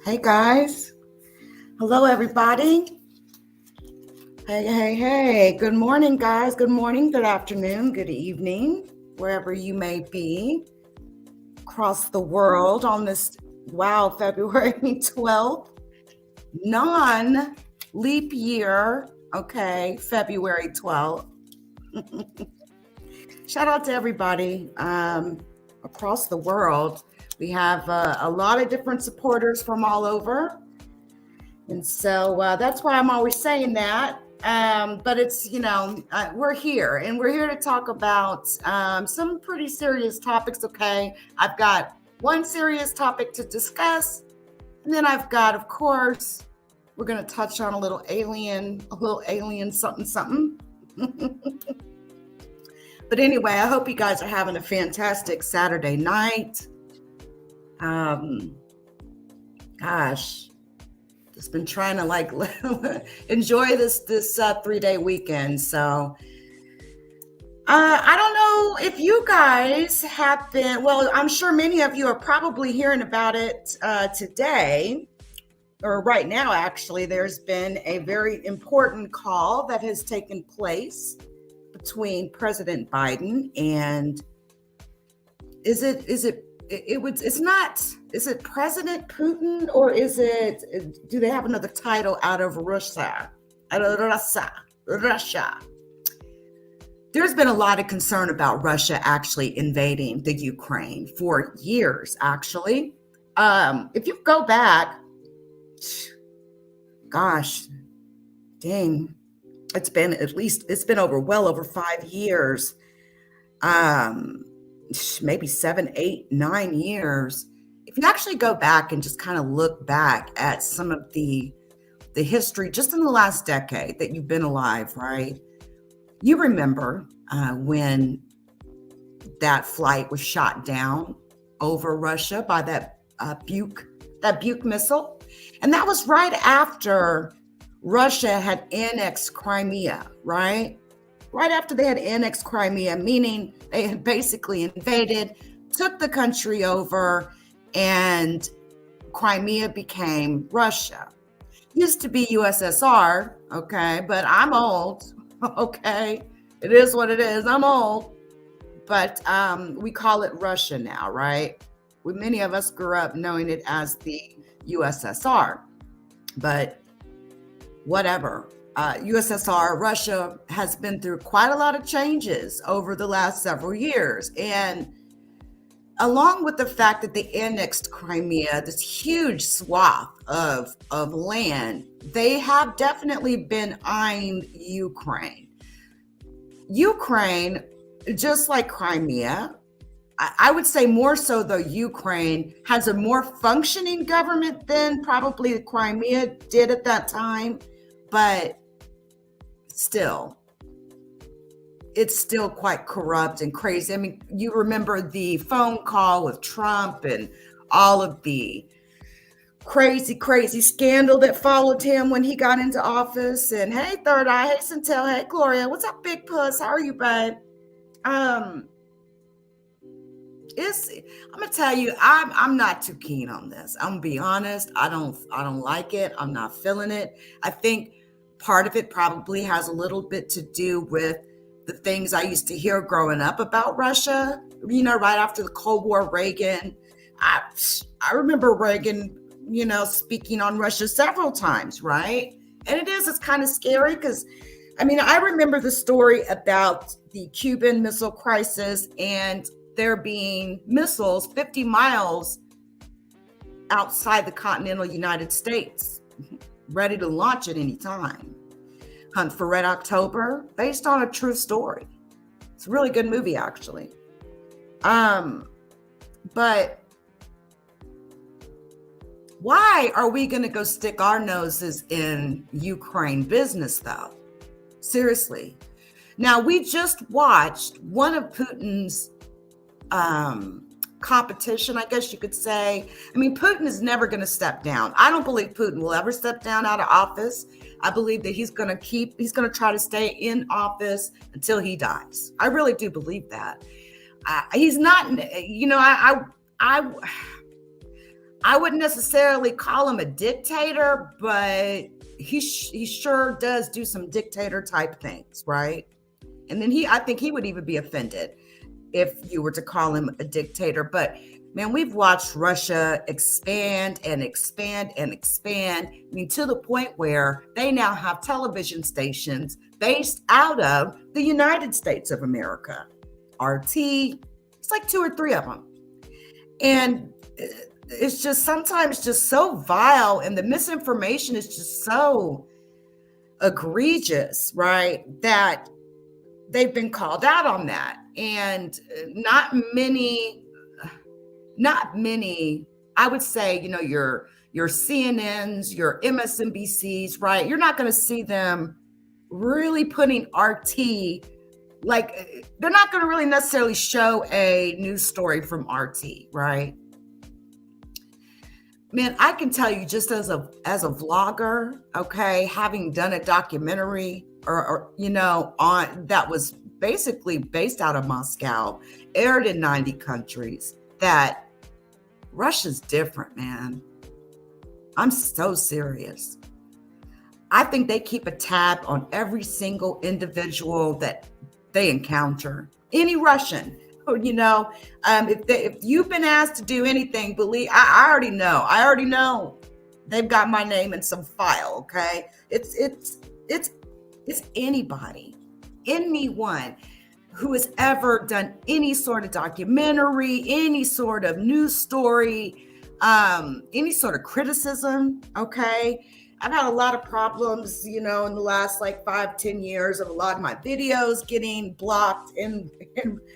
Hey guys. Hello everybody. Hey. Good morning, guys. Good morning, good afternoon, good evening, wherever you may be across the world on this February 12th, non-leap year. Okay, February 12th. Shout out to everybody across the world. We have a lot of different supporters from all over. And so that's why I'm always saying that. But it's, we're here and we're here to talk about some pretty serious topics. Okay. I've got one serious topic to discuss. And then I've got, of course, we're going to touch on a little alien something. But anyway, I hope you guys are having a fantastic Saturday night. Gosh. Just been trying to enjoy this 3-day weekend. So I don't know if you guys have been, well, I'm sure many of you are probably hearing about it today or right now. Actually, there's been a very important call that has taken place between President Biden and is it President Putin, or do they have another title out of Russia? Russia. There's been a lot of concern about Russia actually invading the Ukraine for years, actually. If you go back, gosh, dang, it's been well over 5 years. Maybe 7, 8, 9 years. If you actually go back and just kind of look back at some of the history just in the last decade that you've been alive, right? You remember when that flight was shot down over Russia by that Buk missile. And that was right after Russia had annexed Crimea, right? Right after they had annexed Crimea, meaning they had basically invaded, took the country over, and Crimea became Russia. Used to be USSR, okay, but I'm old, okay? It is what it is, I'm old. But we call it Russia now, right? Many of us grew up knowing it as the USSR, but whatever. USSR, Russia has been through quite a lot of changes over the last several years. And along with the fact that they annexed Crimea, this huge swath of land, they have definitely been eyeing Ukraine. Ukraine, just like Crimea, I would say more so though, Ukraine has a more functioning government than probably Crimea did at that time. But still, it's still quite corrupt and crazy. I mean, you remember the phone call with Trump and all of the crazy scandal that followed him when he got into office. And hey, Third Eye, hey, Centel, hey, Gloria, what's up, Big Puss? How are you, babe? I'm gonna tell you, I'm not too keen on this. I'm gonna be honest. I don't like it. I'm not feeling it. I think part of it probably has a little bit to do with the things I used to hear growing up about Russia. Right after the Cold War, Reagan. I remember Reagan, speaking on Russia several times, right? And it's kind of scary because, I remember the story about the Cuban Missile Crisis and there being missiles 50 miles outside the continental United States, ready to launch at any time. Hunt for Red October, based on a true story. It's a really good movie, actually. But why are we going to go stick our noses in Ukraine business, though? Seriously. Now, we just watched one of Putin's competition, I guess you could say. Putin is never going to step down. I don't believe Putin will ever step down out of office. I believe that he's going to try to stay in office until he dies. I really do believe that. He's not, I wouldn't necessarily call him a dictator, but he sure does do some dictator type things, right? And then I think he would even be offended if you were to call him a dictator. But man, we've watched Russia expand and expand and expand. I mean, to the point where they now have television stations based out of the United States of America. RT, it's like 2 or 3 of them. And it's just sometimes just so vile, and the misinformation is just so egregious, right? That they've been called out on that. And not many, I would say, your CNNs, your MSNBCs, right? You're not going to see them really putting RT, like they're not going to really necessarily show a news story from RT, right? Man, I can tell you, just as a vlogger, okay, having done a documentary or on that was basically based out of Moscow, aired in 90 countries, that Russia's different, man. I'm so serious. I think they keep a tab on every single individual that they encounter. Any Russian, if you've been asked to do anything, believe I already know they've got my name in some file. Okay, it's anybody, anyone who has ever done any sort of documentary, any sort of news story, any sort of criticism. Okay, I've had a lot of problems, in the last 5-10 years of a lot of my videos getting blocked and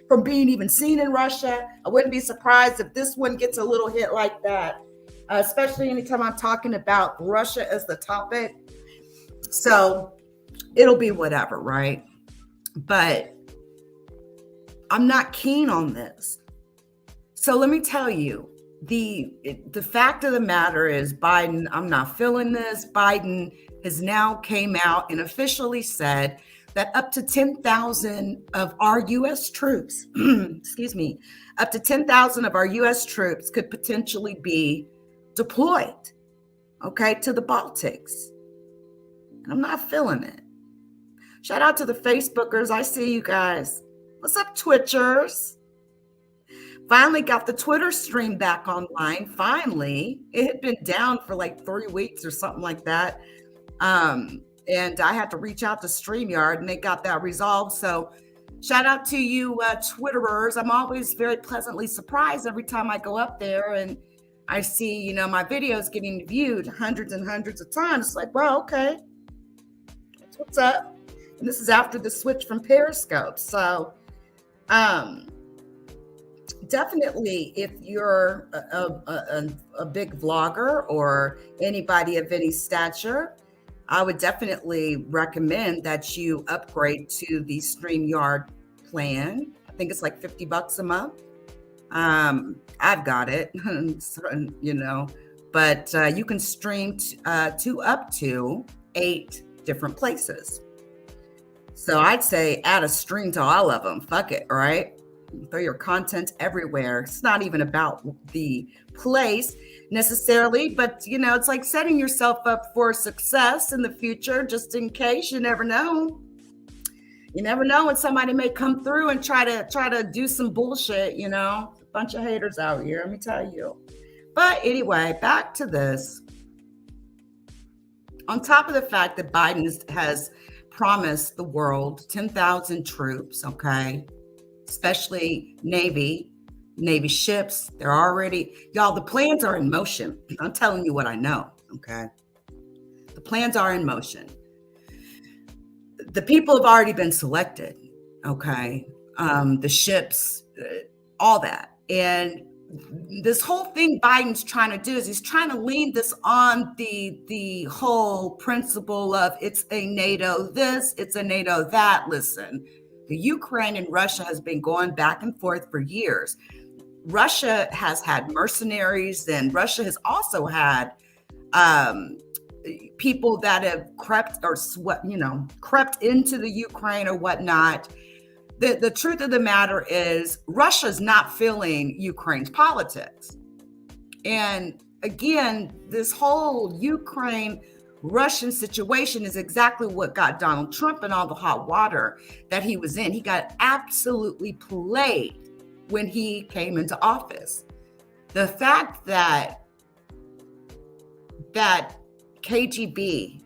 from being even seen in Russia. I wouldn't be surprised if this one gets a little hit like that, especially anytime I'm talking about Russia as the topic. So it'll be whatever, right? But I'm not keen on this. So let me tell you, the fact of the matter is, Biden, I'm not feeling this. Biden has now came out and officially said that up to 10,000 of our U.S. troops, up to 10,000 of our U.S. troops could potentially be deployed, okay, to the Baltics. And I'm not feeling it. Shout out to the Facebookers. I see you guys. What's up, Twitchers? Finally got the Twitter stream back online. Finally. It had been down for 3 weeks or something like that. And I had to reach out to StreamYard and they got that resolved. So shout out to you Twitterers. I'm always very pleasantly surprised every time I go up there and I see, my videos getting viewed hundreds and hundreds of times. It's like, well, okay. That's what's up. And this is after the switch from Periscope. So definitely, if you're a big vlogger or anybody of any stature, I would definitely recommend that you upgrade to the StreamYard plan. I think it's like $50 a month. I've got it, but you can stream to up to 8 different places. So I'd say add a stream to all of them. Fuck it, right? Throw your content everywhere. It's not even about the place necessarily, but it's like setting yourself up for success in the future, just in case. You never know. You never know when somebody may come through and try to do some bullshit. A bunch of haters out here, let me tell you. But anyway, back to this. On top of the fact that Biden has promised the world 10,000 troops, okay, especially Navy ships. They're already, y'all, the plans are in motion. I'm telling you what I know, okay? The plans are in motion. The people have already been selected, okay? The ships, all that. And this whole thing Biden's trying to do is he's trying to lean this on the whole principle of it's a NATO this, it's a NATO that. Listen, the Ukraine and Russia has been going back and forth for years. Russia has had mercenaries, and Russia has also had people that have crept into the Ukraine or whatnot. The truth of the matter is Russia's not feeling Ukraine's politics. And again, this whole Ukraine Russian situation is exactly what got Donald Trump in all the hot water that he was in. He got absolutely played when he came into office. The fact that KGB,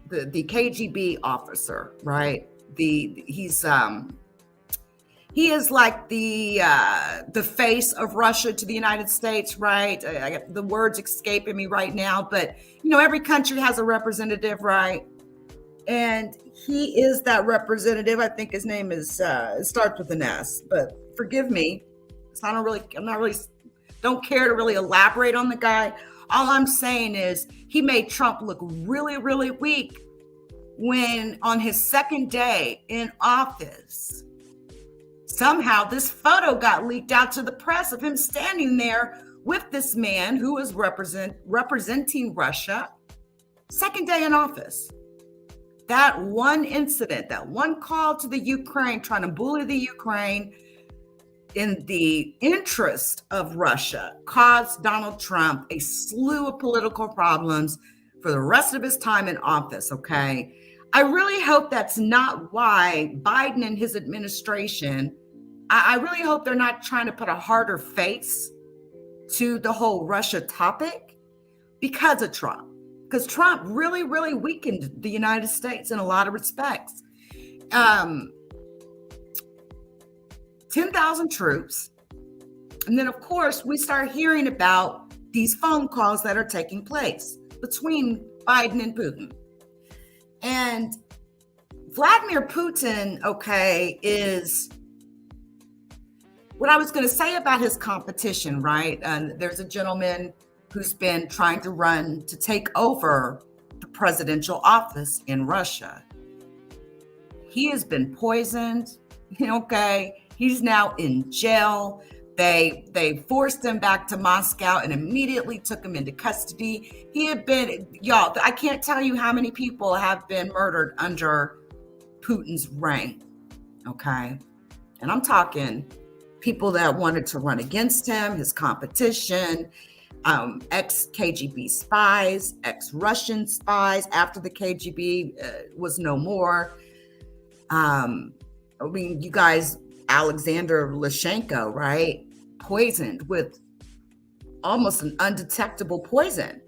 the KGB officer, right? He is like the face of Russia to the United States, right? I got the words escaping me right now, but every country has a representative, right? And he is that representative. I think his name is it starts with an S, but forgive me. So don't care to really elaborate on the guy. All I'm saying is he made Trump look really, really weak when on his second day in office, somehow this photo got leaked out to the press of him standing there with this man who was representing Russia, second day in office. That one incident, that one call to the Ukraine, trying to bully the Ukraine in the interest of Russia, caused Donald Trump a slew of political problems for the rest of his time in office, okay? I really hope that's not why Biden and his administration, I really hope they're not trying to put a harder face to the whole Russia topic because of Trump. Because Trump really, really weakened the United States in a lot of respects. 10,000 troops. And then, of course, we start hearing about these phone calls that are taking place between Biden and Putin. And Vladimir Putin, okay, is what I was going to say about his competition, right? There's a gentleman who's been trying to run to take over the presidential office in Russia. He has been poisoned, okay? He's now in jail. They forced him back to Moscow and immediately took him into custody. He had been, y'all, I can't tell you how many people have been murdered under Putin's reign, okay? And I'm talking people that wanted to run against him, his competition, ex-KGB spies, ex-Russian spies after the KGB was no more. You guys, Alexander Lukashenko, right? Poisoned with almost an undetectable poison.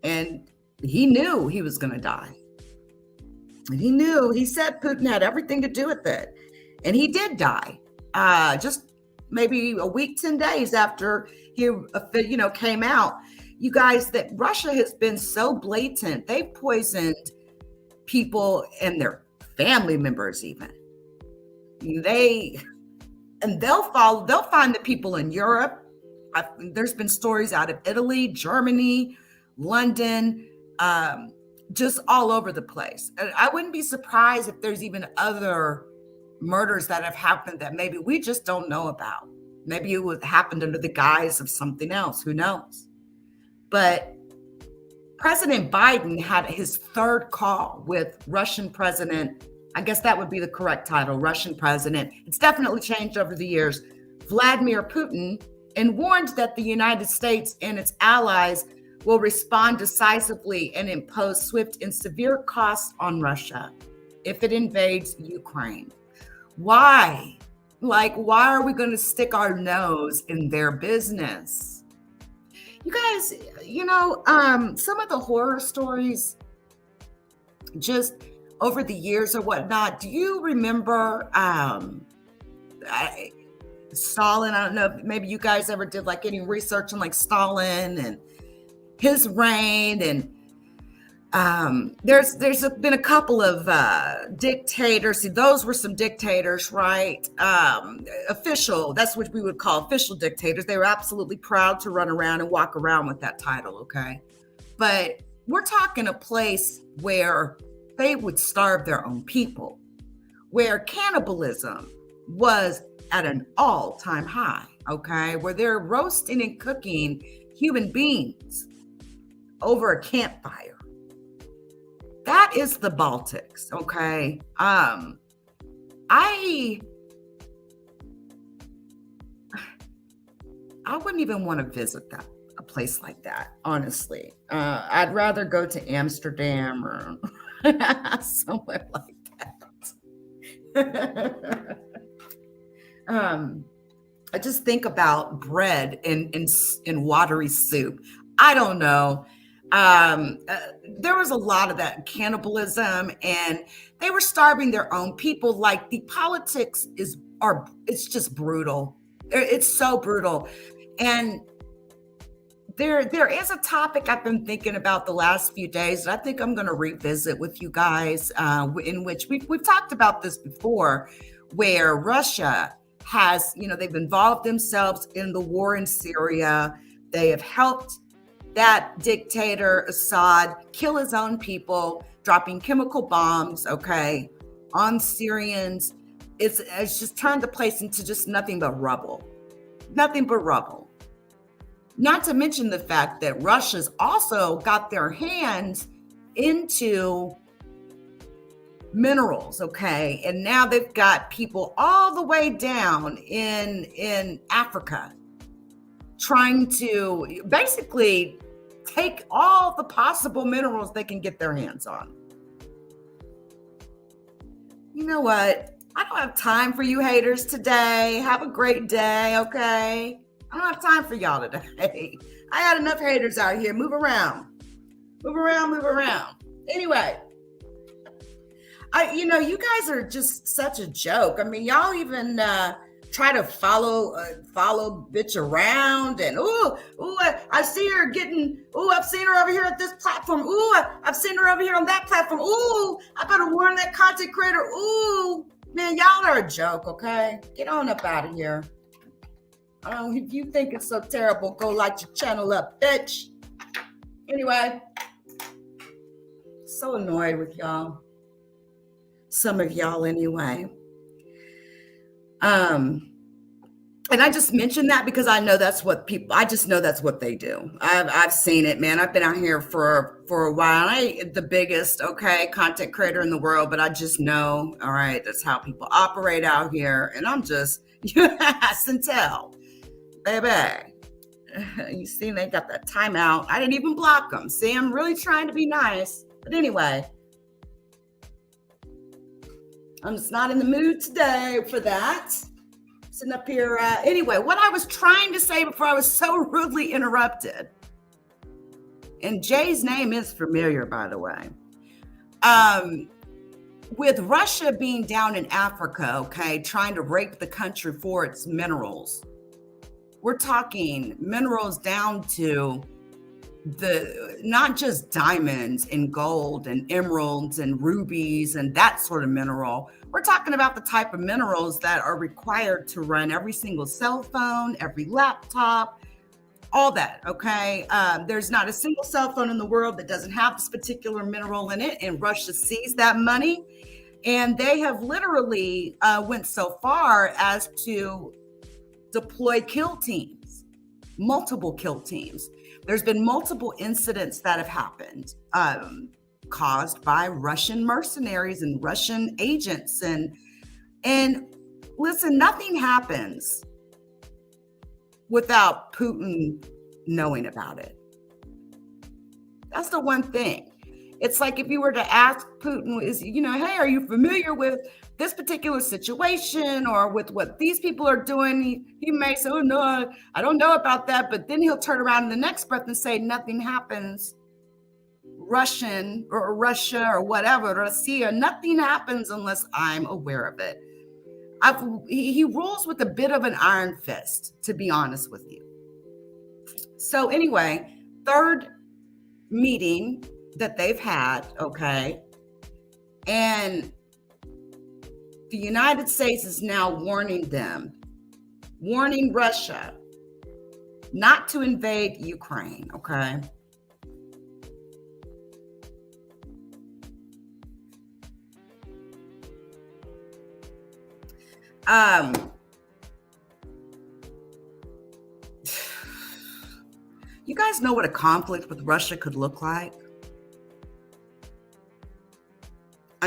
And he knew he was going to die. And he said Putin had everything to do with it. And he did die. Just maybe a week, 10 days after he came out. You guys, that Russia has been so blatant. They've poisoned people and their family members even. They'll find the people in Europe. There's been stories out of Italy, Germany, London, just all over the place. And I wouldn't be surprised if there's even other murders that have happened that maybe we just don't know about. Maybe it would happened under the guise of something else. Who knows? But President Biden had his third call with Russian President. I guess that would be the correct title, Russian President. It's definitely changed over the years, Vladimir Putin, and warned that the United States and its allies will respond decisively and impose swift and severe costs on Russia if it invades Ukraine. Why? Why are we going to stick our nose in their business? You guys, some of the horror stories just over the years or whatnot. Do you remember Stalin? I don't know if maybe you guys ever did any research on Stalin and his reign, and there's been a couple of dictators. See, those were some dictators, right? That's what we would call official dictators. They were absolutely proud to run around and walk around with that title, okay? But we're talking a place where they would starve their own people, where cannibalism was at an all-time high, okay? Where they're roasting and cooking human beings over a campfire. That is the Baltics, okay? I wouldn't even want to visit that a place like that, honestly. I'd rather go to Amsterdam or somewhere like that. um, I just think about bread in watery soup. I don't know. There was a lot of that cannibalism, and they were starving their own people. Like the politics it's just brutal. It's so brutal, and there is a topic I've been thinking about the last few days that I think I'm going to revisit with you guys, in which we've talked about this before, where Russia has, they've involved themselves in the war in Syria. They have helped that dictator Assad kill his own people, dropping chemical bombs, okay, on Syrians. It's just turned the place into just nothing but rubble. Nothing but rubble. Not to mention the fact that Russia's also got their hands into minerals, okay? And now they've got people all the way down in Africa trying to basically take all the possible minerals they can get their hands on. You know what? I don't have time for you haters today. Have a great day, okay? I don't have time for y'all today. I got enough haters out here. Move around. Move around, move around. Anyway, you guys are just such a joke. I mean, y'all even try to follow bitch around, and I see her getting, I've seen her over here at this platform. I've seen her over here on that platform. I better warn that content creator. Man, y'all are a joke, okay? Get on up out of here. If you think it's so terrible, go light your channel up, bitch. Anyway, so annoyed with y'all. Some of y'all anyway. And I just mentioned that because I know that's what I just know that's what they do. I've seen it, man. I've been out here for a while. I ain't the biggest, okay, content creator in the world, but I just know, all right, that's how people operate out here. And I'm just, yes and tell. Baby, you see, they got that timeout. I didn't even block them. See, I'm really trying to be nice. But anyway, I'm just not in the mood today for that. Sitting up here. Anyway, what I was trying to say before I was so rudely interrupted. And Jay's name is familiar, by the way. With Russia being down in Africa, okay, trying to rape the country for its minerals. We're talking minerals down to not just diamonds and gold and emeralds and rubies and that sort of mineral. We're talking about the type of minerals that are required to run every single cell phone, every laptop, all that, okay? There's not a single cell phone in the world that doesn't have this particular mineral in it, and Russia sees that money. And they have literally went so far as to deploy kill teams, multiple kill teams. There's been multiple incidents that have happened caused by Russian mercenaries and Russian agents. And listen, nothing happens without Putin knowing about it. That's the one thing. It's like if you were to ask Putin, hey, are you familiar with this particular situation or with what these people are doing? He may say, oh, no, I don't know about that. But then he'll turn around in the next breath and say, nothing happens. Russian or Russia or whatever, Russia, nothing happens unless I'm aware of it. He rules with a bit of an iron fist, to be honest with you. So anyway, third meeting that they've had, okay, and the United States is now warning Russia not to invade Ukraine, okay? You guys know what a conflict with Russia could look like?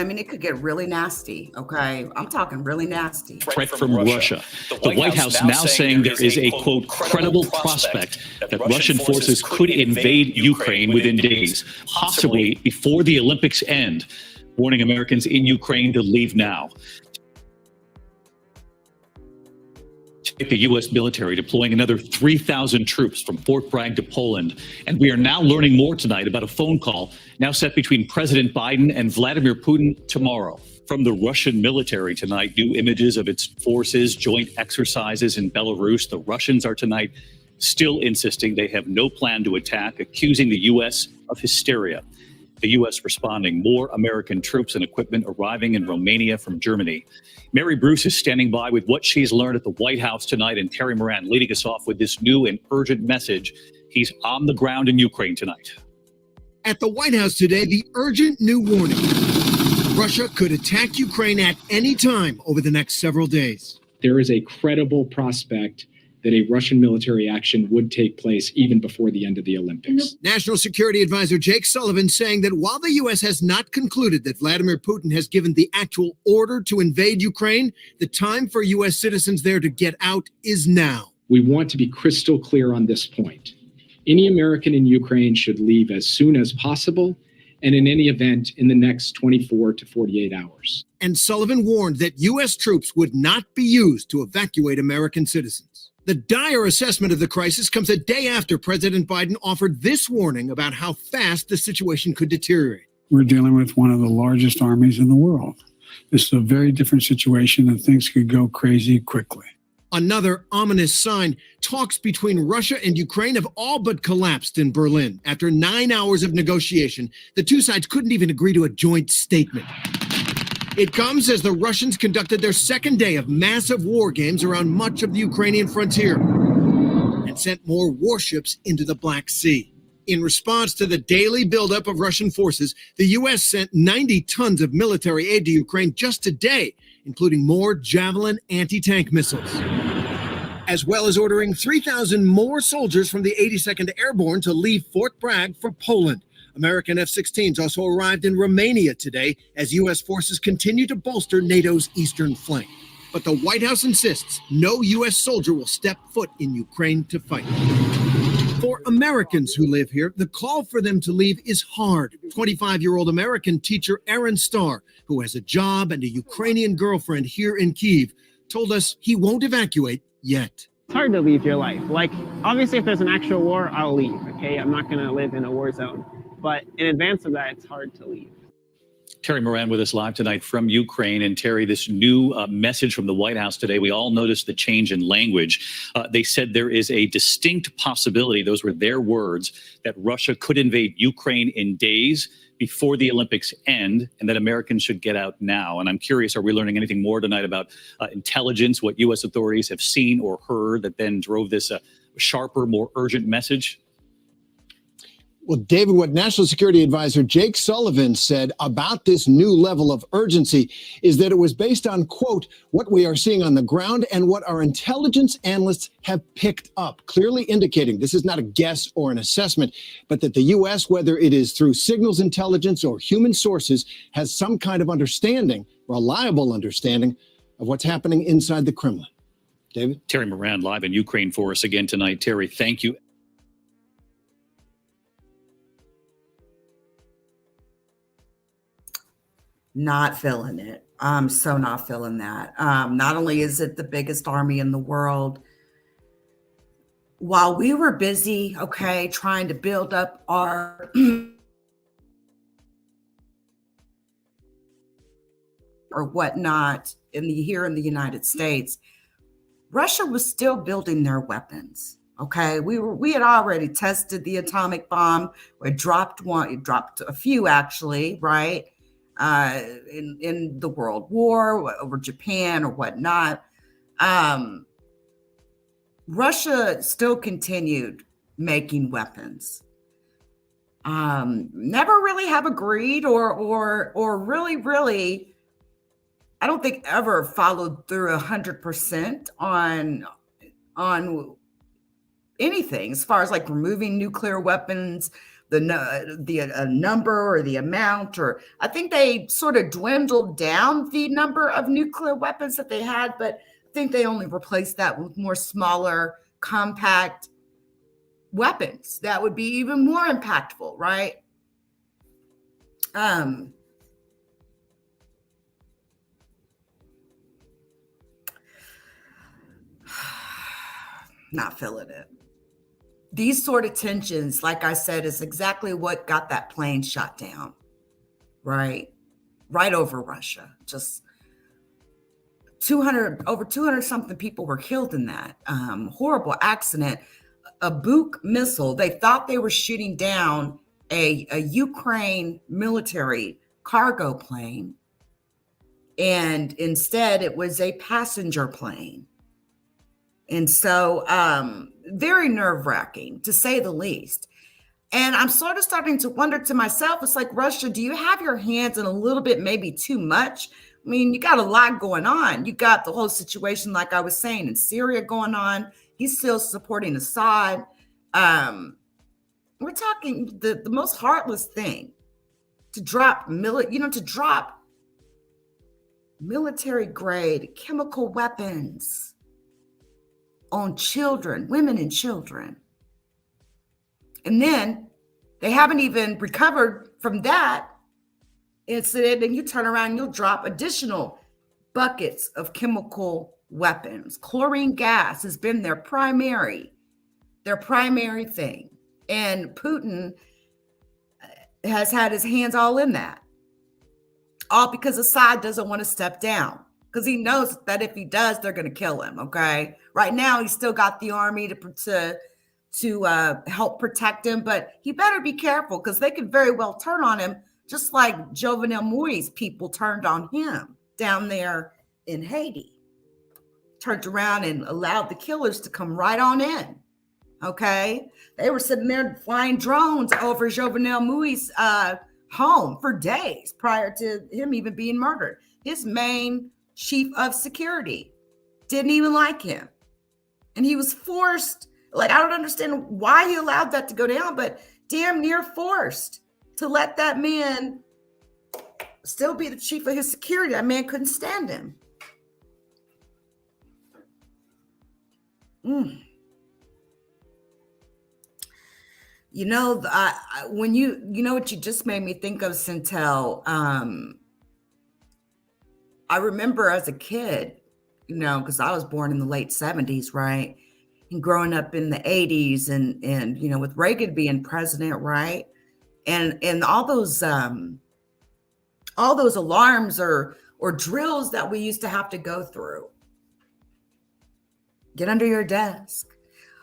I mean, it could get really nasty. Okay. I'm talking really nasty. Threat from Russia. The White House now saying there is a, quote, credible prospect that Russian forces could invade Ukraine within days, possibly before the Olympics end, warning Americans in Ukraine to leave now. The U.S. military deploying another 3,000 troops from Fort Bragg to Poland. And we are now learning more tonight about a phone call now set between President Biden and Vladimir Putin tomorrow. From the Russian military tonight, new images of its forces, joint exercises in Belarus. The Russians are tonight still insisting they have no plan to attack, accusing the U.S. of hysteria. The U.S. responding, more American troops and equipment arriving in Romania from Germany. Mary Bruce is standing by with what she's learned at the White House tonight, and Terry Moran leading us off with this new and urgent message. He's on the ground in Ukraine tonight. At the White House today, the urgent new warning. Russia could attack Ukraine at any time over the next several days. There is a credible prospect that a Russian military action would take place even before the end of the Olympics. National Security Advisor Jake Sullivan saying that while the U.S. has not concluded that Vladimir Putin has given the actual order to invade Ukraine, the time for U.S. citizens there to get out is now. We want to be crystal clear on this point. Any American in Ukraine should leave as soon as possible, and in any event in the next 24 to 48 hours. And Sullivan warned that U.S. troops would not be used to evacuate American citizens. The dire assessment of the crisis comes a day after President Biden offered this warning about how fast the situation could deteriorate. We're dealing with one of the largest armies in the world. This is a very different situation, and things could go crazy quickly. Another ominous sign, talks between Russia and Ukraine have all but collapsed in Berlin. After 9 hours of negotiation, the two sides couldn't even agree to a joint statement. It comes as the Russians conducted their second day of massive war games around much of the Ukrainian frontier and sent more warships into the Black Sea. In response to the daily buildup of Russian forces, the U.S. sent 90 tons of military aid to Ukraine just today, including more Javelin anti-tank missiles, as well as ordering 3,000 more soldiers from the 82nd Airborne to leave Fort Bragg for Poland. American F-16s also arrived in Romania today as U.S. forces continue to bolster NATO's eastern flank. But the White House insists no U.S. soldier will step foot in Ukraine to fight. For Americans who live here, the call for them to leave is hard. 25-year-old American teacher Aaron Starr, who has a job and a Ukrainian girlfriend here in Kyiv, told us he won't evacuate yet. It's hard to leave your life. Like, obviously, if there's an actual war, I'll leave, okay? I'm not going to live in a war zone. But in advance of that, it's hard to leave. Terry Moran with us live tonight from Ukraine. And Terry, this new message from the White House today, we all noticed the change in language. They said there is a distinct possibility, those were their words, that Russia could invade Ukraine in days before the Olympics end, and that Americans should get out now. And I'm curious, are we learning anything more tonight about intelligence, what U.S. authorities have seen or heard that then drove this sharper, more urgent message? Well, David, what National Security Advisor Jake Sullivan said about this new level of urgency is that it was based on, quote, what we are seeing on the ground and what our intelligence analysts have picked up, clearly indicating this is not a guess or an assessment, but that the U.S., whether it is through signals intelligence or human sources, has some kind of understanding, reliable understanding of what's happening inside the Kremlin. David? Terry Moran live in Ukraine for us again tonight. Terry, thank you. Not feeling it. I'm so not feeling that. Not only is it the biggest army in the world, while we were busy, okay, trying to build up our or whatnot here in the United States, Russia was still building their weapons. Okay, we had already tested the atomic bomb. We dropped one, it dropped a few actually, right? In the World War over Japan or whatnot. Russia still continued making weapons. Never really have agreed or really, I don't think ever followed through 100% on anything as far as like removing nuclear weapons, the number or the amount, or I think they sort of dwindled down the number of nuclear weapons that they had, but I think they only replaced that with more smaller, compact weapons that would be even more impactful, right? Not feeling it. These sort of tensions, like I said, is exactly what got that plane shot down, right? Right over Russia. Just over 200 something people were killed in that horrible accident. A Buk missile, they thought they were shooting down a Ukraine military cargo plane, and instead it was a passenger plane. And so very nerve-wracking, to say the least. And I'm sort of starting to wonder to myself, it's like, Russia, do you have your hands in a little bit, maybe too much? I mean, you got a lot going on. You got the whole situation, like I was saying, in Syria going on. He's still supporting Assad. We're talking the most heartless thing, to drop military grade chemical weapons on children, women and children. And then they haven't even recovered from that incident. And you turn around and you'll drop additional buckets of chemical weapons. Chlorine gas has been their primary thing. And Putin has had his hands all in that. All because Assad doesn't want to step down, because he knows that if he does, they're going to kill him. Okay. Right now, he's still got the army to help protect him, but he better be careful, because they could very well turn on him, just like Jovenel Moïse people turned on him down there in Haiti. Turned around and allowed the killers to come right on in. Okay. They were sitting there flying drones over Jovenel Moïse home for days prior to him even being murdered. His main chief of security didn't even like him. And he was forced, like, I don't understand why he allowed that to go down, but damn near forced to let that man still be the chief of his security. That man couldn't stand him. You know, when you know what you just made me think of, Centel. I remember as a kid, you know, because I was born in the late 70s, right? And growing up in the 80s, and you know, with Reagan being president, right? And all those alarms or drills that we used to have to go through. Get under your desk.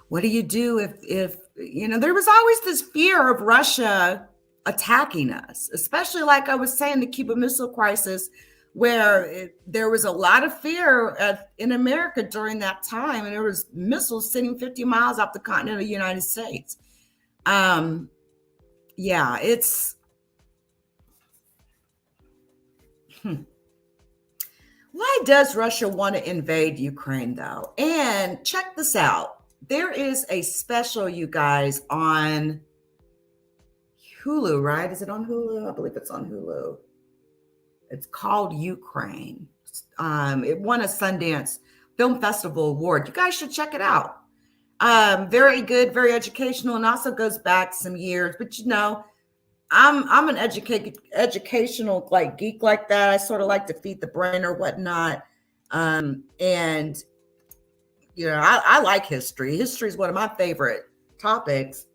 What do you do if you know, there was always this fear of Russia attacking us, especially, like I was saying, the Cuban Missile Crisis, where there was a lot of fear in America during that time, and there was missiles sitting 50 miles off the continent of the United States. Yeah, it's Why does Russia want to invade Ukraine, though? And check this out. There is a special, you guys, on Hulu, right? Is it on Hulu? I believe it's on Hulu. It's called Ukraine. It won a Sundance Film Festival award. You guys should check it out. Very good, very educational, and also goes back some years. But you know, I'm an educational like geek like that. I sort of like to feed the brain or whatnot. And you know, I like history. History is one of my favorite topics.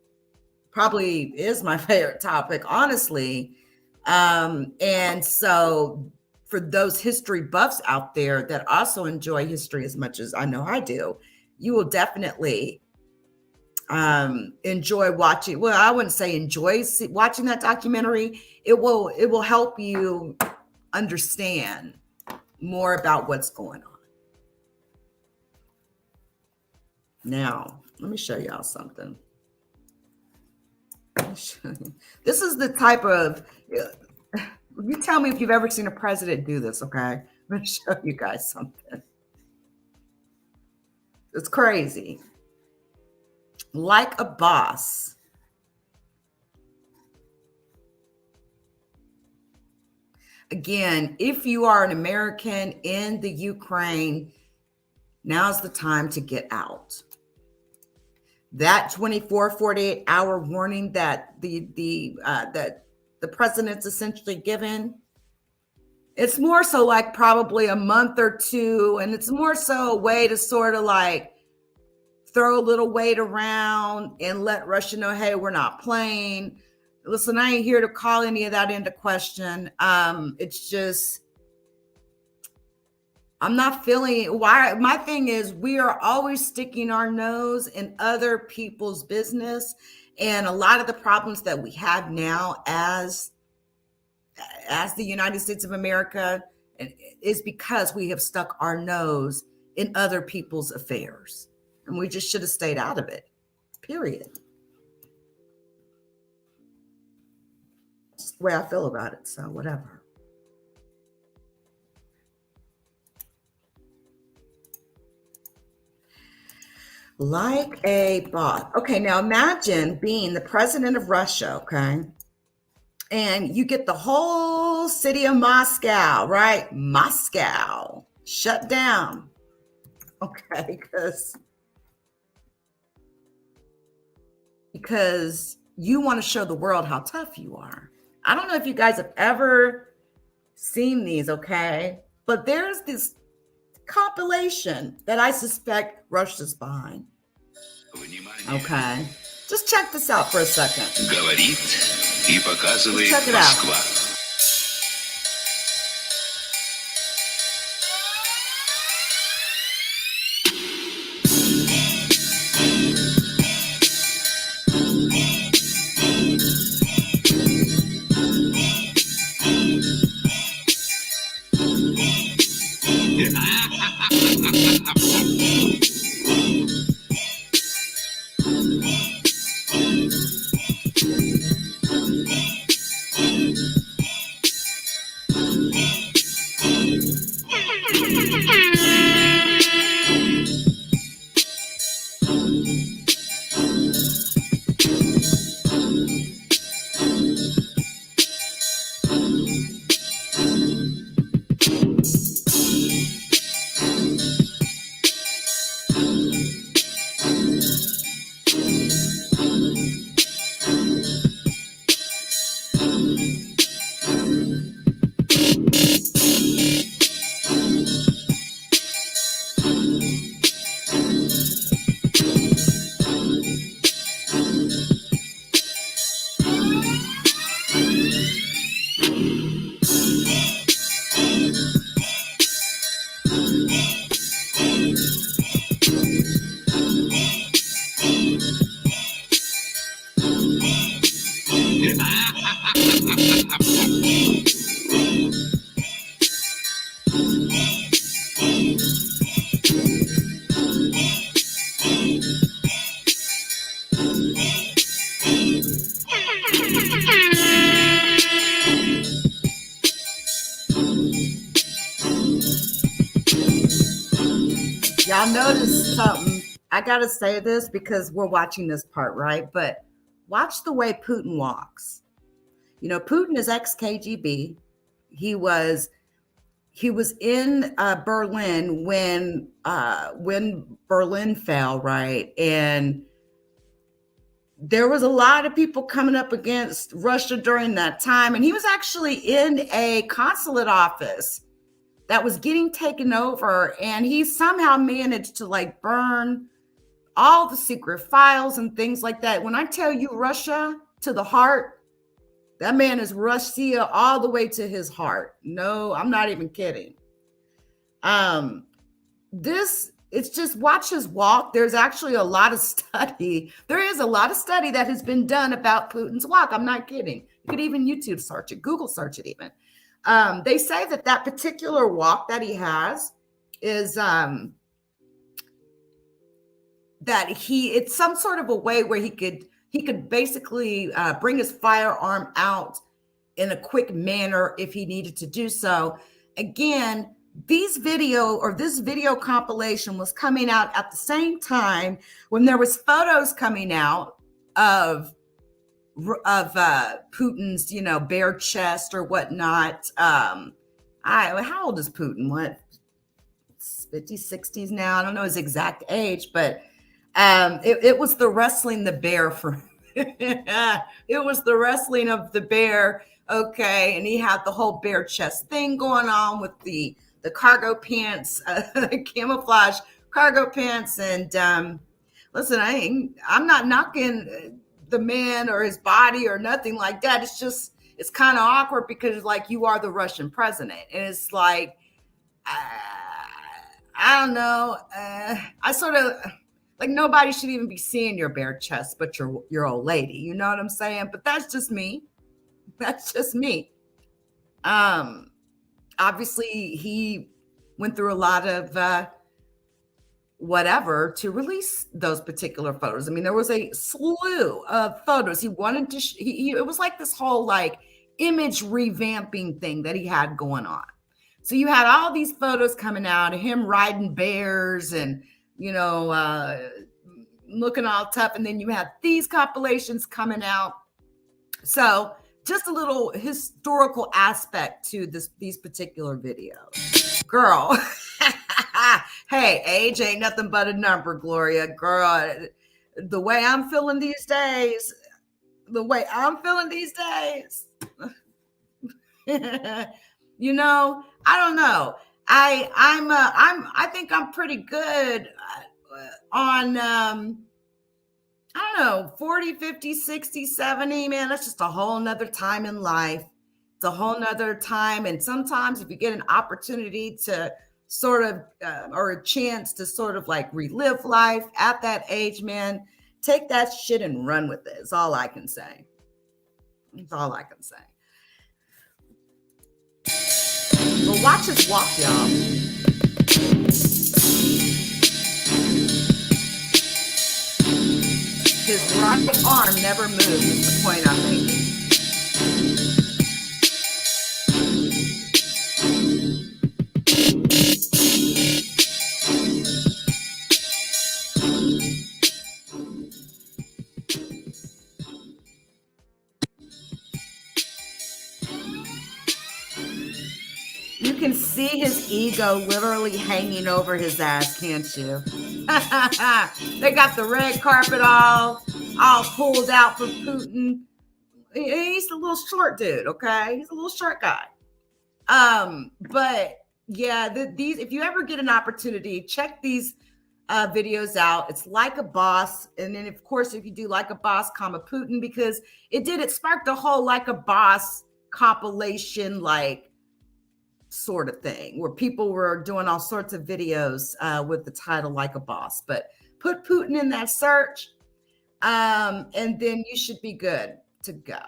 Probably is my favorite topic, honestly. And so for those history buffs out there that also enjoy history as much as I know I do, you will definitely enjoy watching. Well, I wouldn't say enjoy watching that documentary. It will help you understand more about what's going on. Now, let me show y'all something. This is the type of, you tell me if you've ever seen a president do this, okay? I'm going to show you guys something. It's crazy. Like a boss. Again, if you are an American in the Ukraine, now's the time to get out. That 48-hour warning that that the president's essentially given, it's more so like probably a month or two, and it's more so a way to sort of like throw a little weight around and let Russia know, hey, we're not playing. Listen, I ain't here to call any of that into question. It's just, I'm not feeling why. My thing is, we are always sticking our nose in other people's business. And a lot of the problems that we have now as the United States of America is because we have stuck our nose in other people's affairs. And we just should have stayed out of it, period. That's the way I feel about it, so whatever. Like a boss. Okay, now imagine being the president of Russia, okay? And you get the whole city of Moscow, right? Moscow shut down, okay? Because you want to show the world how tough you are. I don't know if you guys have ever seen these, okay? But there's this compilation that I suspect Russia's behind. Okay. Just check this out for a second. Говорит и показывает Check it out. Москва. Y'all notice something. I got to say this because we're watching this part, right? But watch the way Putin walks. You know, Putin is ex-KGB. He was in Berlin when Berlin fell, right? And there was a lot of people coming up against Russia during that time. And he was actually in a consulate office that was getting taken over. And he somehow managed to like burn all the secret files and things like that. When I tell you Russia to the heart, that man is Russia all the way to his heart. No, I'm not even kidding. It's just watch his walk. There's actually a lot of study. There is a lot of study that has been done about Putin's walk. I'm not kidding. You could even YouTube search it, Google search it even. They say that particular walk that he has is it's some sort of a way where he could basically bring his firearm out in a quick manner if he needed to do so. Again, this video compilation was coming out at the same time when there was photos coming out of Putin's, bare chest or whatnot. How old is Putin? What, 50s, 60s now? I don't know his exact age, but it was the wrestling the bear for. It was the wrestling of the bear. Okay, and he had the whole bare chest thing going on with the cargo pants, camouflage cargo pants, and listen, I'm not knocking the man or his body or nothing like that. It's kind of awkward because like you are the Russian president, and it's like I don't know. I sort of like nobody should even be seeing your bare chest, but your old lady. You know what I'm saying? But that's just me. That's just me. Obviously, he went through a lot of whatever to release those particular photos. I mean, there was a slew of photos. He wanted to, it was like this whole like image revamping thing that he had going on. So you had all these photos coming out of him riding bears and, looking all tough. And then you have these compilations coming out. So just a little historical aspect to these particular videos. Girl, hey, age ain't nothing but a number, Gloria. Girl, the way I'm feeling these days, I don't know. I think I'm pretty good on I don't know, 40, 50, 60, 70, man, that's just a whole nother time in life. It's a whole nother time. And sometimes if you get an opportunity to sort of, or a chance to sort of like relive life at that age, man, take that shit and run with it. It's all I can say. It's all I can say. But watch us walk, y'all. His right arm never moves, is the point I'm making. You can see his ego literally hanging over his ass, can't you? They got the red carpet all pulled out for Putin. He's a little short dude, okay? He's a little short guy. But yeah, these, if you ever get an opportunity, check these videos out. It's Like a Boss. And then of course, if you do Like a Boss, Putin, because it sparked a whole Like a Boss compilation, like sort of thing where people were doing all sorts of videos with the title Like a Boss. But put Putin in that search, and then you should be good to go.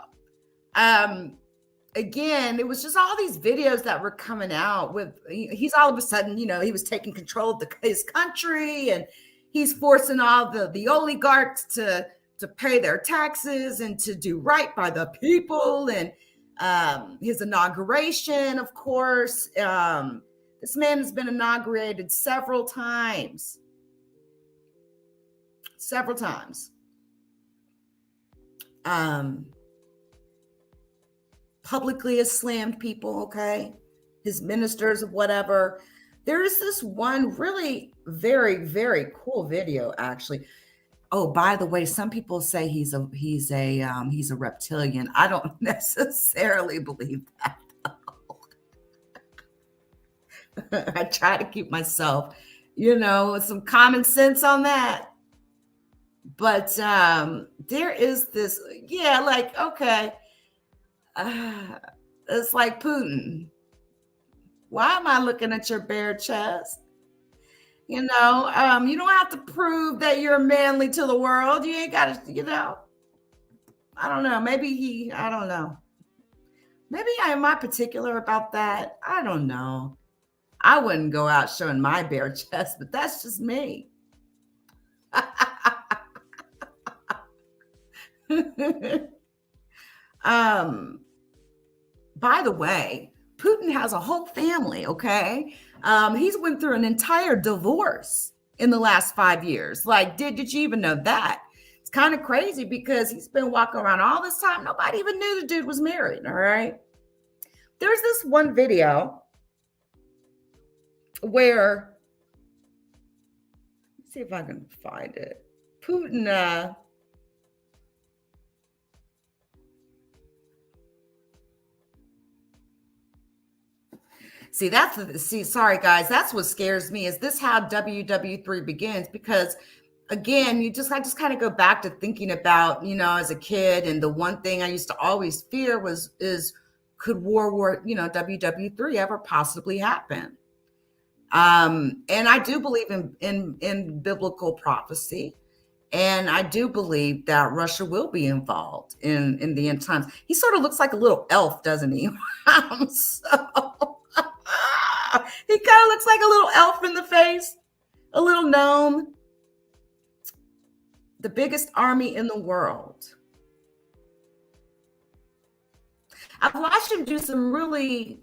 Again, it was just all these videos that were coming out with, he's all of a sudden, he was taking control of his country, and he's forcing all the oligarchs to pay their taxes and to do right by the people. And his inauguration, of course, this man has been inaugurated several times. Publicly has slammed people, okay? His ministers of whatever. There is this one really very, very cool video, actually. Oh, by the way, some people say he's a reptilian. I don't necessarily believe that, though. I try to keep myself, with some common sense on that. But there is this, okay. It's like, Putin, why am I looking at your bare chest? You don't have to prove that you're manly to the world. You ain't got to, I don't know. I don't know. Maybe am I particular about that? I don't know. I wouldn't go out showing my bare chest, but that's just me. By the way, Putin has a whole family, okay? He's went through an entire divorce in the last 5 years. Like, did you even know that? He's kind of crazy because he's been walking around all this time. Nobody even knew the dude was married. All right. There's this one video where, let's see if I can find it. Putin, sorry guys, that's what scares me. Is this how WW3 begins? Because again, I just kind of go back to thinking about, as a kid, and the one thing I used to always fear is could WW3 ever possibly happen? And I do believe in biblical prophecy. And I do believe that Russia will be involved in the end times. He sort of looks like a little elf, doesn't he? He kind of looks like a little elf in the face, a little gnome. The biggest army in the world. I've watched him do some really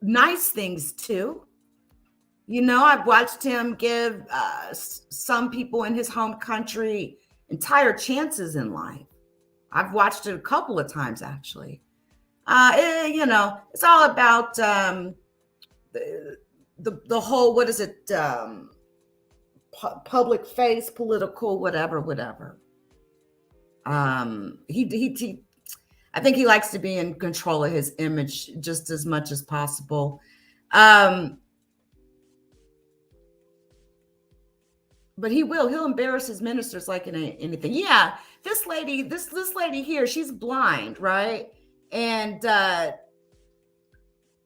nice things too. I've watched him give some people in his home country entire chances in life. I've watched it a couple of times, actually. It's all about the whole, what is it? Public face, political, whatever. I think he likes to be in control of his image just as much as possible. But he'll embarrass his ministers like in anything. Yeah, this lady here, she's blind, right? And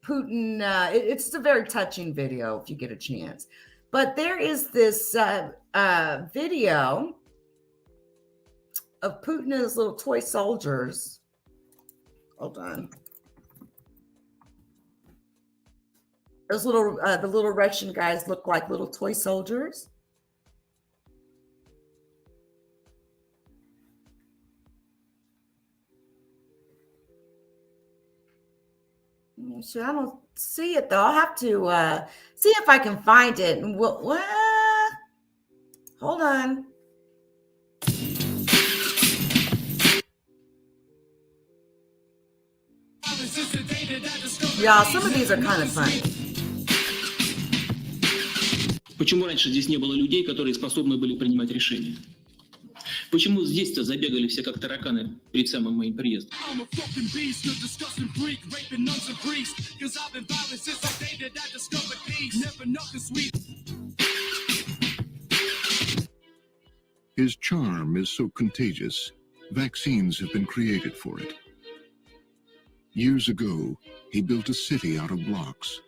Putin, it's a very touching video if you get a chance. But there is this video of Putin and his little toy soldiers. Hold on. Those the little Russian guys look like little toy soldiers. Sure, I don't see it though. I'll have to see if I can find it. And hold on. Y'all, some of these are kind of funny. Почему раньше здесь не было людей, которые способны были принимать решения? Почему здесь-то забегали все как тараканы перед самым моим приездом? His charm is so contagious, vaccines have been created for it. Years ago, he built a city out of blocks.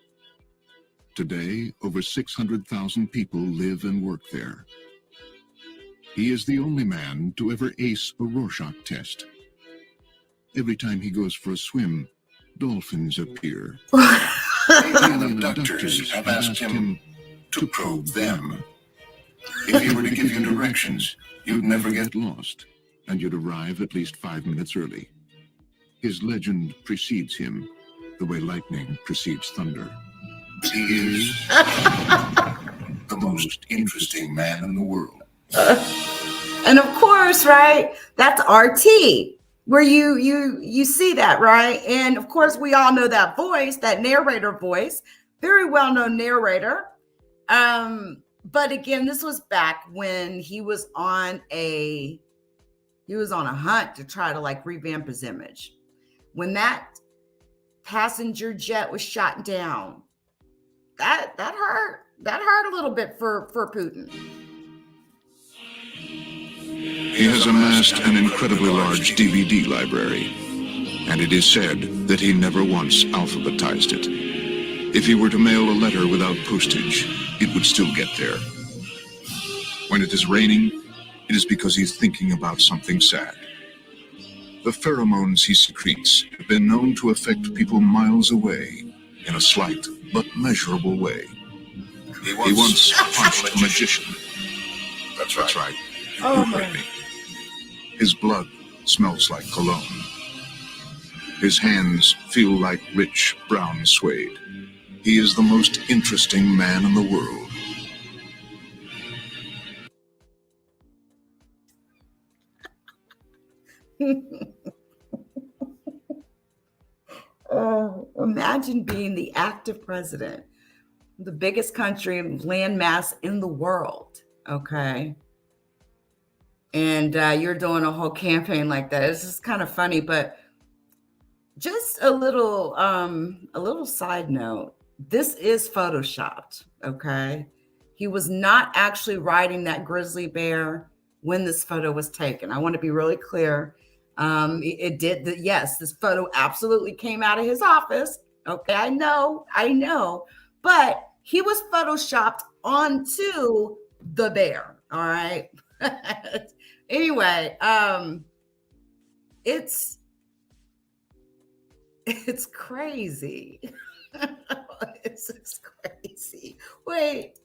Today, over 600,000 people live and work there. He is the only man to ever ace a Rorschach test. Every time he goes for a swim, dolphins appear. Alien abductors have asked him to probe them. If he were to give you directions, you'd never get lost, and you'd arrive at least 5 minutes early. His legend precedes him, the way lightning precedes thunder. He is the most interesting man in the world. And of course, right, that's RT, where you see that, right? And of course, we all know that voice, that narrator voice, very well-known narrator. But again, this was back when he was on a hunt to try to like revamp his image. When that passenger jet was shot down, that hurt. That hurt a little bit for Putin. He has amassed an incredibly large DVD library, and it is said that he never once alphabetized it. If he were to mail a letter without postage, it would still get there. When it is raining, it is because he's thinking about something sad. The pheromones he secretes have been known to affect people miles away in a slight but measurable way. He once punched a magician. That's right. Oh you heard me. His blood smells like cologne. His hands feel like rich brown suede. He is the most interesting man in the world. Oh, imagine being the active president, the biggest country and landmass in the world. Okay. And you're doing a whole campaign like that. It's just kind of funny, but just a little side note. This is photoshopped. Okay. He was not actually riding that grizzly bear when this photo was taken. I want to be really clear. Yes, this photo absolutely came out of his office. Okay, I know, but he was photoshopped onto the bear. All right. Anyway, it's crazy. It's just crazy. Wait.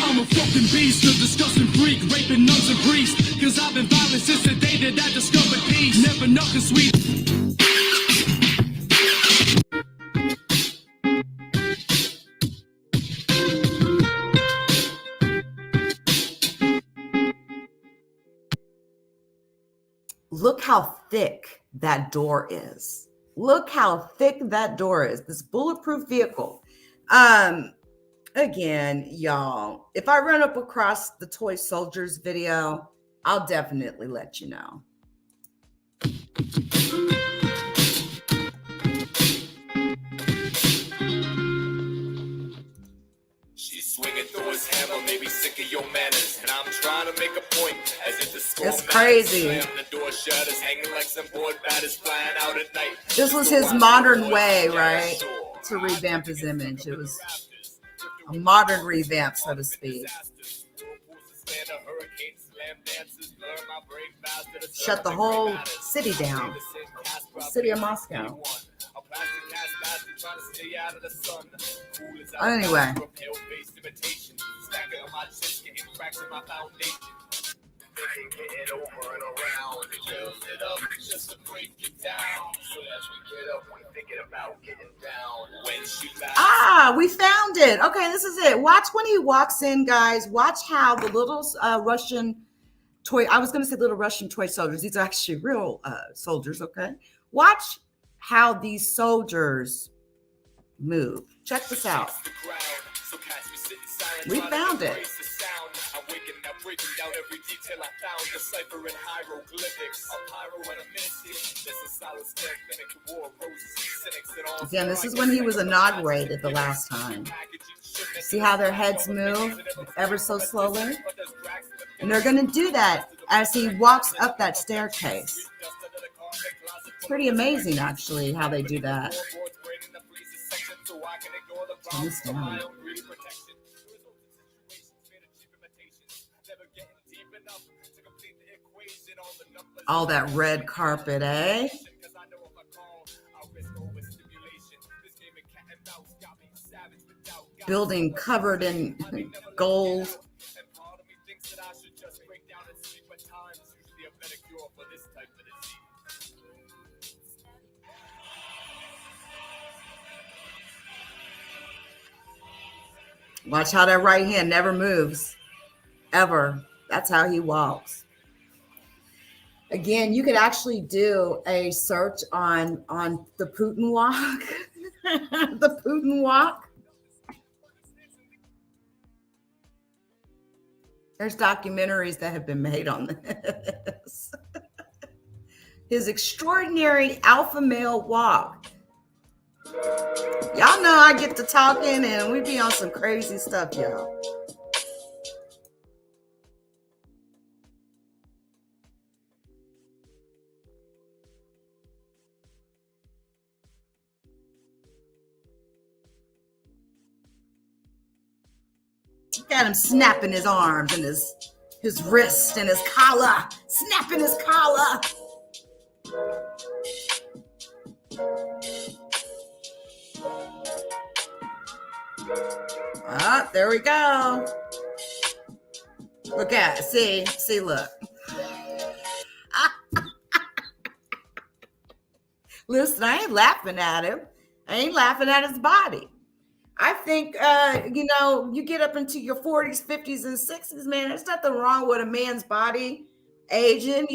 I'm a fucking beast, a disgusting freak, raping nuns and priests. Cause I've been violent since the day that I discovered peace. Never nothing sweet. Look how thick that door is. Look how thick that door is. This bulletproof vehicle. Again, y'all, if I run up across the toy soldiers video, I'll definitely let you know. She's swinging through his hammer, maybe sick of your manners, and I'm trying to make a point as if the score it's crazy. Slam the door shutters, hanging like some board batters flying out at night. This was his modern way, right, to revamp his image. It was a modern revamp, so to speak. Shut the whole city down. The city of Moscow. Anyway. We found it. Okay, this is it. Watch when he walks in, guys. Watch how the little Russian toy, I was going to say little Russian toy soldiers. These are actually real soldiers, okay? Watch how these soldiers move. Check this out. We found it. Again, this is when he was inaugurated the last time. See how their heads move ever so slowly? And they're going to do that as he walks up that staircase. It's pretty amazing, actually, how they do that. Turn this down. All that red carpet, eh? Building covered in gold. Watch how that right hand never moves, ever. That's how he walks. Again, you could actually do a search on the Putin walk. The Putin walk. There's documentaries that have been made on this. His extraordinary alpha male walk. Y'all know I get to talking and we be on some crazy stuff, y'all. Got him snapping his arms and his wrist and his collar, snapping his collar. There we go. Look at it. See, look. Listen, I ain't laughing at him. I ain't laughing at his body. I think, you get up into your 40s, 50s, and 60s, man, there's nothing wrong with a man's body aging,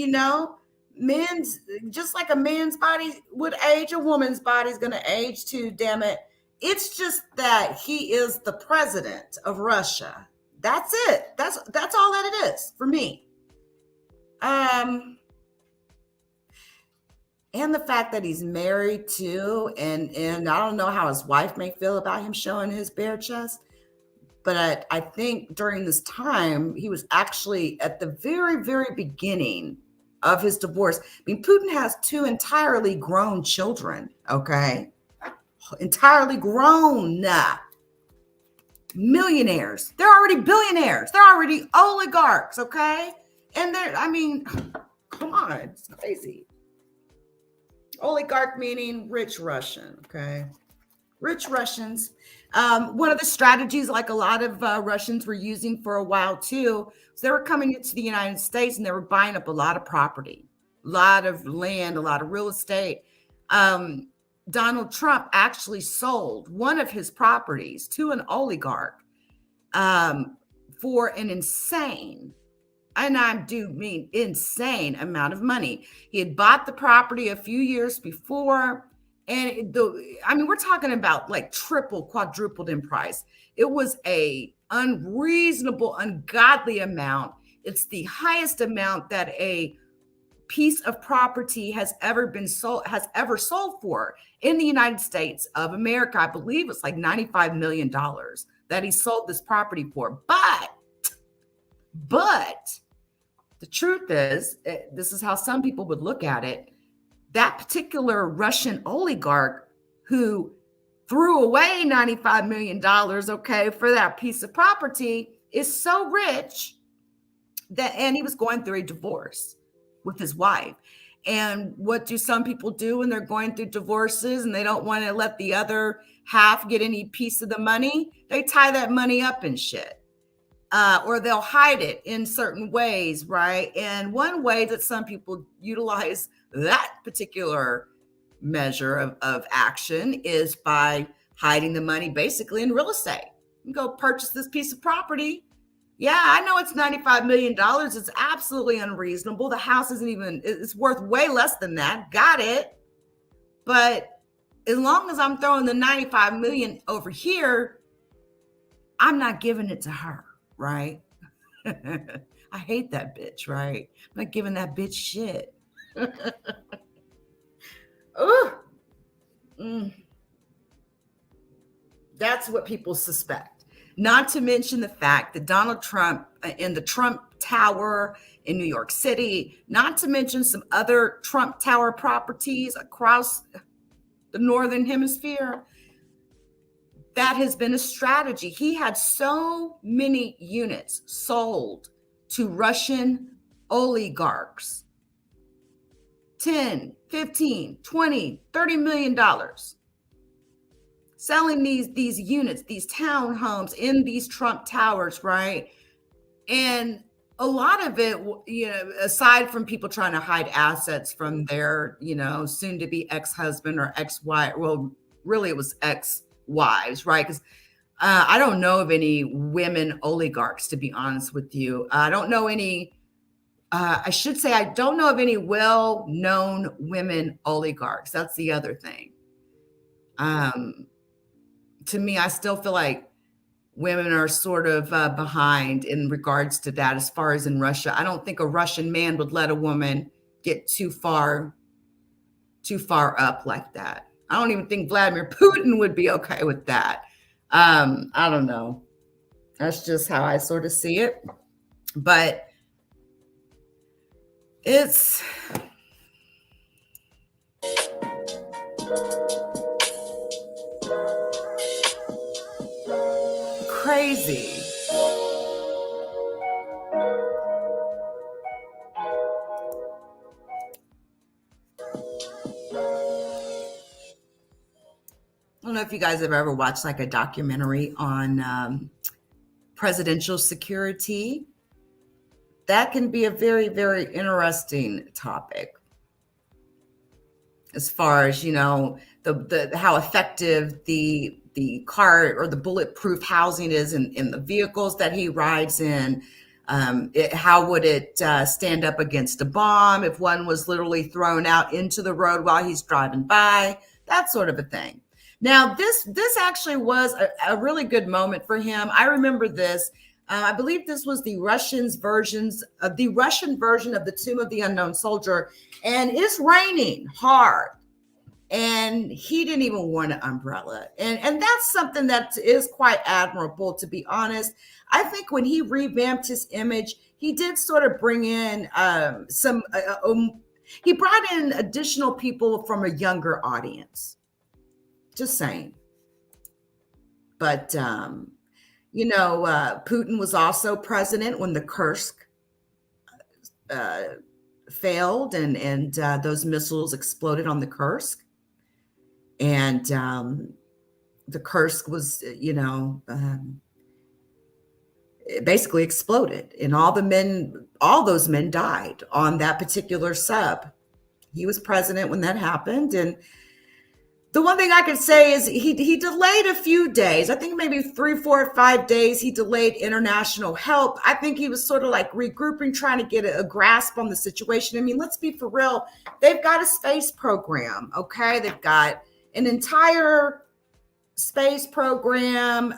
Men's, just like a man's body would age, a woman's body is going to age too, damn it. It's just that he is the president of Russia. That's it. That's all that it is for me. And the fact that he's married too, and I don't know how his wife may feel about him showing his bare chest, but I think during this time, he was actually at the very, very beginning of his divorce. I mean, Putin has 2 entirely grown children, okay? Entirely grown. Millionaires. They're already billionaires. They're already oligarchs, okay? And come on, it's crazy. Oligarch meaning rich Russian, okay? Rich Russians. One of the strategies, like a lot of Russians were using for a while too, is they were coming into the United States and they were buying up a lot of property, a lot of land, a lot of real estate. Donald Trump actually sold one of his properties to an oligarch for an insane, and I do mean insane amount of money. He had bought the property a few years before, and we're talking about like triple, quadrupled in price. It was a unreasonable, ungodly amount. It's the highest amount that a piece of property has ever sold for in the United States of America. I believe it's like $95 million that he sold this property for. But the truth is, this is how some people would look at it. That particular Russian oligarch who threw away $95 million, okay, for that piece of property is so rich and he was going through a divorce with his wife. And what do some people do when they're going through divorces and they don't want to let the other half get any piece of the money? They tie that money up in shit. Or they'll hide it in certain ways, right? And one way that some people utilize that particular measure of action is by hiding the money basically in real estate. You go purchase this piece of property. Yeah, I know it's $95 million. It's absolutely unreasonable. The house it's worth way less than that. Got it. But as long as I'm throwing the $95 million over here, I'm not giving it to her, right? I hate that bitch, right? I'm not giving that bitch shit. That's what people suspect. Not to mention the fact that Donald Trump in the Trump Tower in New York City, not to mention some other Trump Tower properties across the Northern Hemisphere, that has been a strategy. He had so many units sold to Russian oligarchs. 10, 15, 20, $30 million. Selling these units, these townhomes in these Trump towers, right? And a lot of it, aside from people trying to hide assets from their, soon to be ex-husband or ex-wife, well, really it was ex-wives, right? Because I don't know of any women oligarchs, to be honest with you. I don't know any, I should say, I don't know of any well-known women oligarchs. That's the other thing. To me, I still feel like women are sort of behind in regards to that. As far as in Russia, I don't think a Russian man would let a woman get too far up like that. I don't even think Vladimir Putin would be okay with that. I don't know. That's just how I sort of see it. But it's crazy. I don't know if you guys have ever watched like a documentary on presidential security. That can be a very, very interesting topic. As far as, the how effective the car or the bulletproof housing is in the vehicles that he rides in. How would it stand up against a bomb if one was literally thrown out into the road while he's driving by? That sort of a thing. Now, this actually was a really good moment for him. I remember this. I believe this was the Russian version of the Tomb of the Unknown Soldier, and it's raining hard. And he didn't even want an umbrella. And that's something that is quite admirable, to be honest. I think when he revamped his image, he did sort of bring in he brought in additional people from a younger audience. Just saying. But, Putin was also president when the Kursk failed and those missiles exploded on the Kursk. And the Kursk was, it basically exploded, and all those men died on that particular sub. He was president when that happened. And the one thing I could say is he delayed a few days. I think maybe 3, 4, 5 days. He delayed international help. I think he was sort of like regrouping, trying to get a grasp on the situation. I mean, let's be for real. They've got a space program, okay? They've got an entire space program,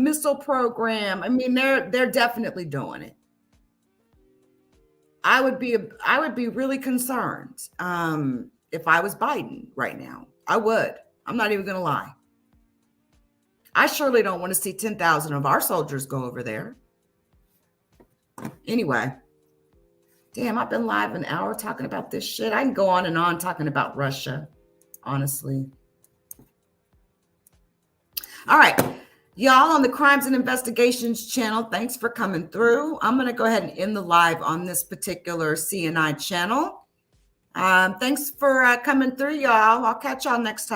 missile program. I mean, they're definitely doing it. I would be really concerned if I was Biden right now. I would. I'm not even going to lie. I surely don't want to see 10,000 of our soldiers go over there. Anyway, damn, I've been live an hour talking about this shit. I can go on and on talking about Russia, honestly. All right, y'all on the Crimes and Investigations channel, thanks for coming through. I'm going to go ahead and end the live on this particular CNI channel. Thanks for coming through, y'all. I'll catch y'all next time.